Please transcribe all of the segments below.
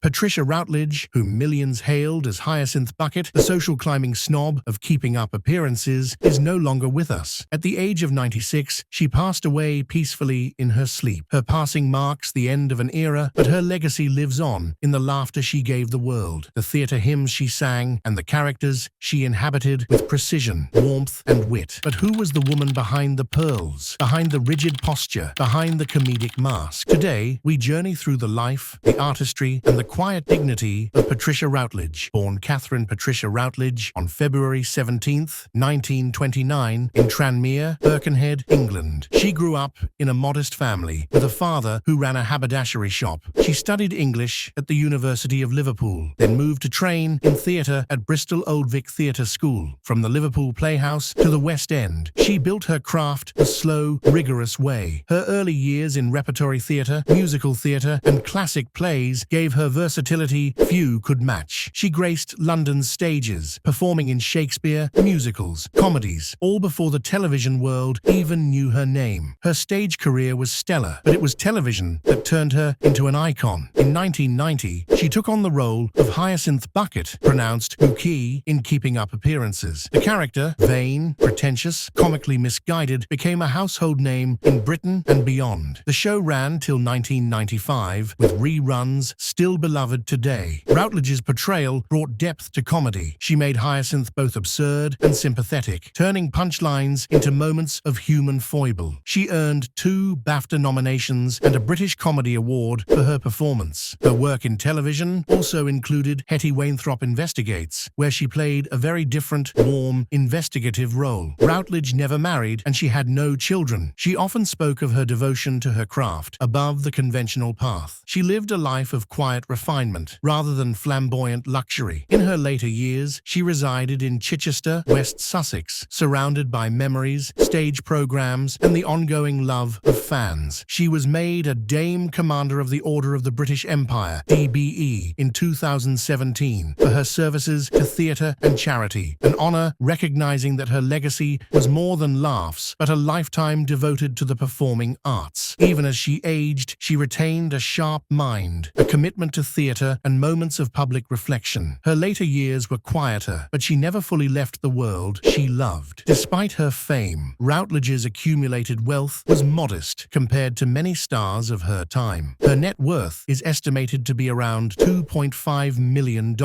Patricia Routledge, whom millions hailed as Hyacinth Bucket, the social climbing snob of keeping up appearances, is no longer with us. At the age of 96, she passed away peacefully in her sleep. Her passing marks the end of an era, but her legacy lives on in the laughter she gave the world, the theatre hymns she sang, and the characters she inhabited with precision, warmth, and wit. But who was the woman behind the pearls, behind the rigid posture, behind the comedic mask? Today, we journey through the life, the artistry, and the quiet dignity of Patricia Routledge, born Catherine Patricia Routledge on February 17, 1929, in Tranmere, Birkenhead, England. She grew up in a modest family with a father who ran a haberdashery shop. She studied English at the University of Liverpool, then moved to train in theatre at Bristol Old Vic Theatre School. From the Liverpool Playhouse to the West End, she built her craft a slow, rigorous way. Her early years in repertory theatre, musical theatre, and classic plays gave her versatility few could match. She graced London's stages, performing in Shakespeare, musicals, comedies, all before the television world even knew her name. Her stage career was stellar, but it was television that turned her into an icon. In 1990, she took on the role of Hyacinth Bucket, pronounced Buki, in Keeping Up Appearances. The character, vain, pretentious, comically misguided, became a household name in Britain and beyond. The show ran till 1995, with reruns still beloved today. Routledge's portrayal brought depth to comedy. She made Hyacinth both absurd and sympathetic, turning punchlines into moments of human foible. She earned 2 BAFTA nominations and a British Comedy Award for her performance. Her work in television also included Hetty Wainthropp Investigates, where she played a very different, warm, investigative role. Routledge never married, and she had no children. She often spoke of her devotion to her craft, above the conventional path. She lived a life of quiet refinement, rather than flamboyant luxury. In her later years, she resided in Chichester, West Sussex, surrounded by memories, stage programs, and the ongoing love of fans. She was made a Dame Commander of the Order of the British Empire, DBE, in 2017 for her services to theatre and charity, an honour recognizing that her legacy was more than laughs, but a lifetime devoted to the performing arts. Even as she aged, she retained a sharp mind, a commitment to theatre, and moments of public reflection. Her later years were quieter, but she never fully left the world she loved. Despite her fame, Routledge's accumulated wealth was modest compared to many stars of her time. Her net worth is estimated to be around $2.5 million.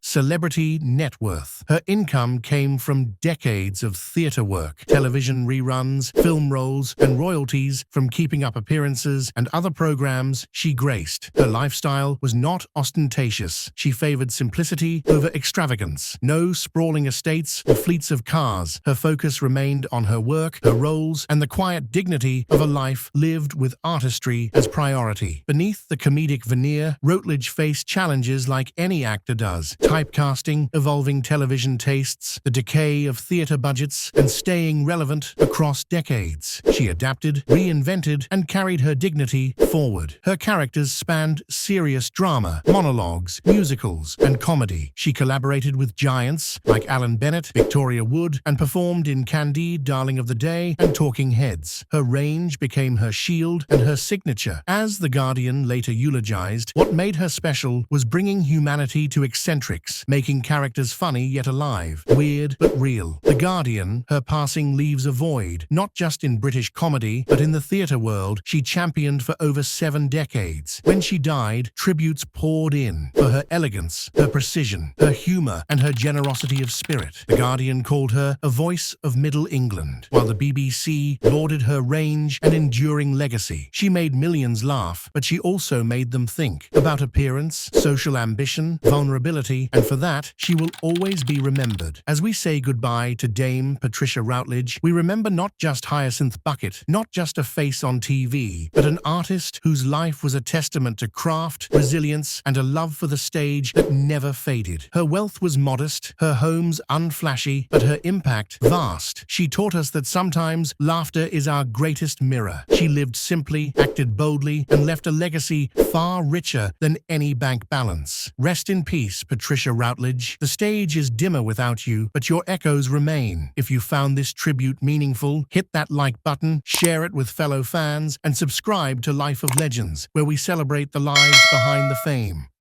Celebrity net worth. Her income came from decades of theatre work, television reruns, film roles, and royalties from Keeping Up Appearances and other programs she graced. Her lifestyle was not ostentatious. She favored simplicity over extravagance. No sprawling estates or fleets of cars. Her focus remained on her work, her roles, and the quiet dignity of a life lived with artistry as priority. Beneath the comedic veneer, Routledge faced challenges like any actor does: typecasting, evolving television tastes, the decay of theatre budgets, and staying relevant across decades. She adapted, reinvented, and carried her dignity forward. Her characters spanned serious drama, monologues, musicals, and comedy. She collaborated with giants like Alan Bennett, Victoria Wood, and performed in Candide, Darling of the Day, and Talking Heads. Her range became her shield and her signature. As The Guardian later eulogized, what made her special was bringing humanity to eccentrics, making characters funny yet alive, weird but real. The Guardian, her passing leaves a void, not just in British comedy, but in the theatre world she championed for over 7 decades. When she died, tributes poured in for her elegance, her precision, her humour, and her generosity of spirit. The Guardian called her a voice of Middle England, while the BBC lauded her range and enduring legacy. She made millions laugh, but she also made them think about appearance, social ambition, vulnerability, and for that, she will always be remembered. As we say goodbye to Dame Patricia Routledge, we remember not just Hyacinth Bucket, not just a face on TV, but an artist whose life was a testament to craft, resilience, and a love for the stage that never faded. Her wealth was modest, her homes unflashy, but her impact vast. She taught us that sometimes laughter is our greatest mirror. She lived simply, acted boldly, and left a legacy far richer than any bank balance. Rest in peace, Patricia Routledge. The stage is dimmer without you, but your echoes remain. If you found this tribute meaningful, hit that like button, share it with fellow fans, and subscribe to Life of Legends, where we celebrate the lives behind the fame.